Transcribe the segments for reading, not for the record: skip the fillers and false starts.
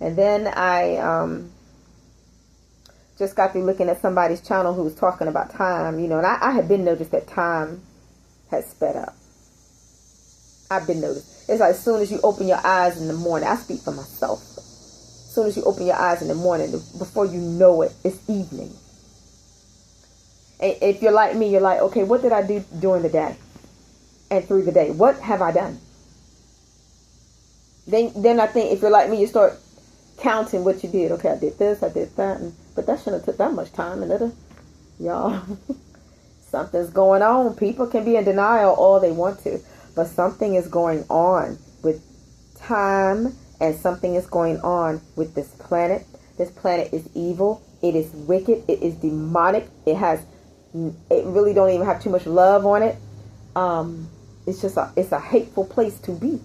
And then I just got through looking at somebody's channel who was talking about time, and I had been noticed that time had sped up. I've been noticed. It's like as soon as you open your eyes in the morning, I speak for myself. As soon as you open your eyes in the morning, before you know it, it's evening. And if you're like me, you're like, okay, what did I do during the day and through the day? What have I done? Then I think if you're like me, you start counting what you did. Okay, I did this, I did that, but that shouldn't have took that much time. And y'all, something's going on. People can be in denial all they want to, but something is going on with time, and something is going on with this planet. This planet is evil. It is wicked. It is demonic. It really don't even have too much love on it. It's a hateful place to be.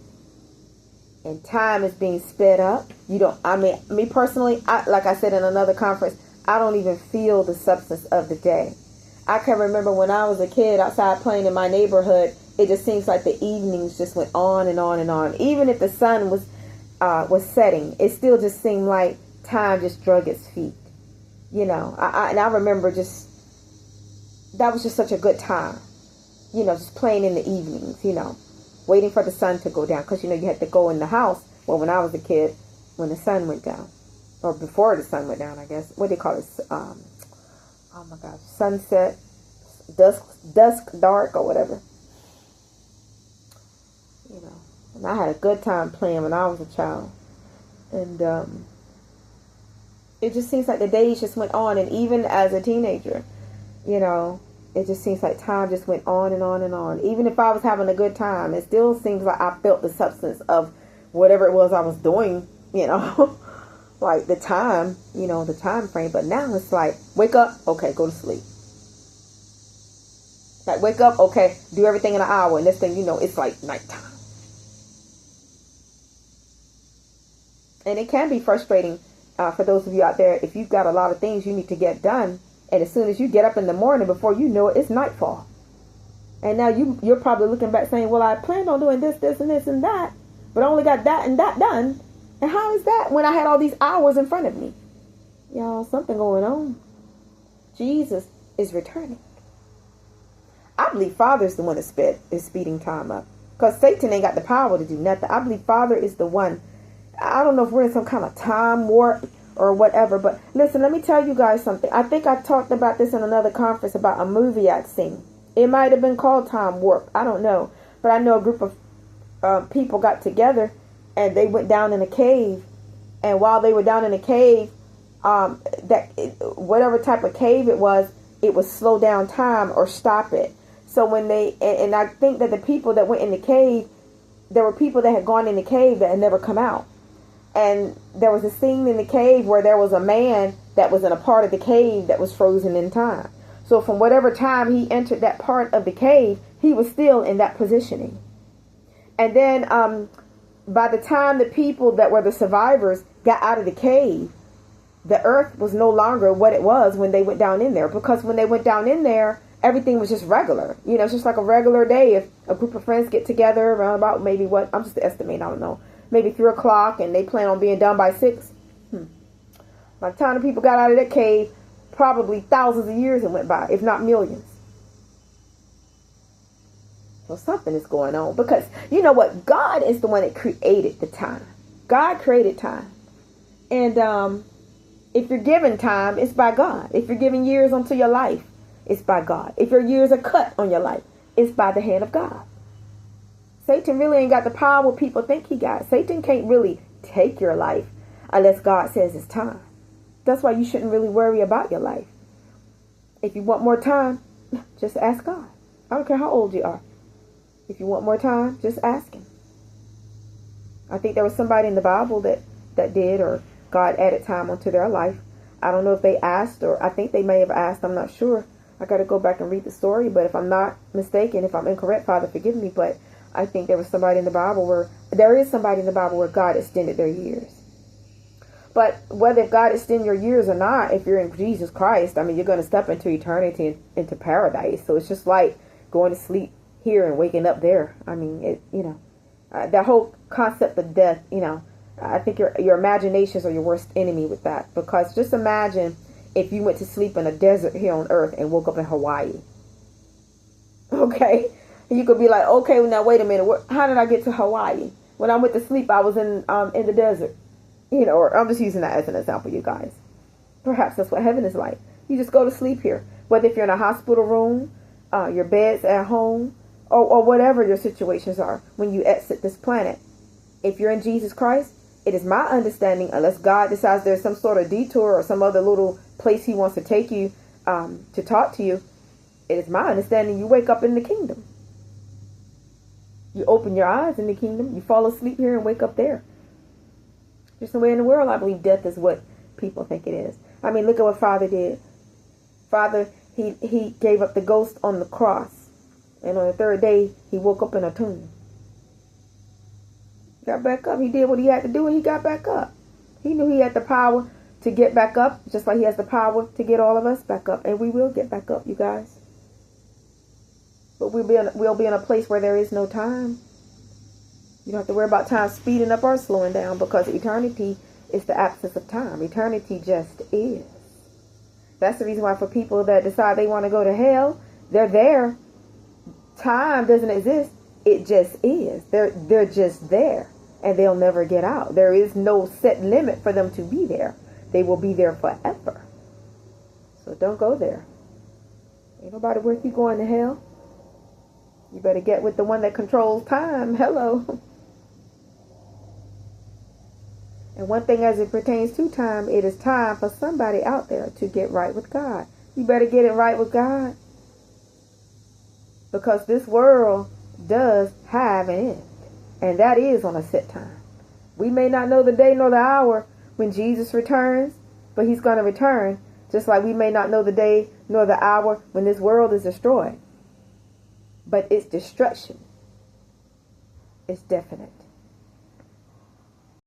And time is being sped up. Me personally, like I said in another conference, I don't even feel the substance of the day. I can remember when I was a kid outside playing in my neighborhood, it just seems like the evenings just went on and on and on. Even if the sun was setting, it still just seemed like time just drug its feet. And I remember that was just such a good time. Just playing in the evenings, waiting for the sun to go down. Because, you had to go in the house. Well, when I was a kid, when the sun went down. Or before the sun went down, I guess. What do you call it? Oh my gosh. Sunset. Dusk, dark, or whatever. And I had a good time playing when I was a child. And it just seems like the days just went on. And even as a teenager, it just seems like time just went on and on and on. Even if I was having a good time, it still seems like I felt the substance of whatever it was I was doing, like the time, the time frame. But now it's like, wake up, okay, go to sleep. Like, wake up, okay, do everything in an hour. And this thing, it's like nighttime. And it can be frustrating for those of you out there, if you've got a lot of things you need to get done. And as soon as you get up in the morning, before you know it, it's nightfall. And now you're probably looking back saying, well, I planned on doing this, this, and this, and that, but I only got that and that done. And how is that when I had all these hours in front of me? Y'all, something going on. Jesus is returning. I believe Father is the one that is speeding time up. Because Satan ain't got the power to do nothing. I believe Father is the one. I don't know if we're in some kind of time warp or whatever, but listen, let me tell you guys something. I think I talked about this in another conference about a movie I'd seen. It might have been called Time Warp. I don't know. But I know a group of people got together and they went down in a cave. And while they were down in a cave, whatever type of cave it would slow down time or stop it. So when and I think that the people that went in the cave, there were people that had gone in the cave that had never come out. And there was a scene in the cave where there was a man that was in a part of the cave that was frozen in time. So from whatever time he entered that part of the cave, he was still in that positioning. And then by the time the people that were the survivors got out of the cave, the earth was no longer what it was when they went down in there. Because when they went down in there, everything was just regular. It's just like a regular day. If a group of friends get together around about maybe I'm just estimating, I don't know. Maybe 3 o'clock, and they plan on being done by 6. By the time the people got out of that cave, probably thousands of years went by, if not millions. So something is going on. Because, you know what? God is the one that created the time. God created time. And if you're given time, it's by God. If you're given years onto your life, it's by God. If your years are cut on your life, it's by the hand of God. Satan really ain't got the power people think he got. Satan can't really take your life unless God says it's time. That's why you shouldn't really worry about your life. If you want more time, just ask God. I don't care how old you are. If you want more time, just ask him. I think there was somebody in the Bible that did, or God added time onto their life. I don't know if they asked, or I think they may have asked. I'm not sure. I got to go back and read the story. But if I'm not mistaken, if I'm incorrect, Father, forgive me. But I think there is somebody in the Bible where God extended their years. But whether if God extend your years or not, if you're in Jesus Christ, you're going to step into eternity, into paradise. So it's just like going to sleep here and waking up there. That whole concept of death, I think your imaginations are your worst enemy with that, because just imagine if you went to sleep in a desert here on earth and woke up in Hawaii. Okay, you could be like, okay, now wait a minute, how did I get to Hawaii? When I went to sleep, I was in the desert. Or I'm just using that as an example, you guys. Perhaps that's what heaven is like. You just go to sleep here, whether if you're in a hospital room, your bed's at home, or whatever your situations are when you exit this planet. If you're in Jesus Christ, it is my understanding, unless God decides there's some sort of detour or some other little place he wants to take you to talk to you, it is my understanding you wake up in the kingdom. You open your eyes in the kingdom. You fall asleep here and wake up there. Just the way in the world, I believe death is what people think it is. I mean, look at what Father did. Father, he gave up the ghost on the cross. And on the third day, he woke up in a tomb. Got back up. He did what he had to do, and he got back up. He knew he had the power to get back up, just like he has the power to get all of us back up. And we will get back up, you guys. But we'll be in a place where there is no time. You don't have to worry about time speeding up or slowing down, because eternity is the absence of time. Eternity just is. That's the reason why for people that decide they want to go to hell, they're there. Time doesn't exist. It just is. They're just there, and they'll never get out. There is no set limit for them to be there. They will be there forever. So don't go there. Ain't nobody worth you going to hell. You better get with the one that controls time. Hello. And one thing as it pertains to time, it is time for somebody out there to get right with God. You better get it right with God. Because this world does have an end. And that is on a set time. We may not know the day nor the hour when Jesus returns, but he's going to return. Just like we may not know the day nor the hour when this world is destroyed. But its destruction is definite.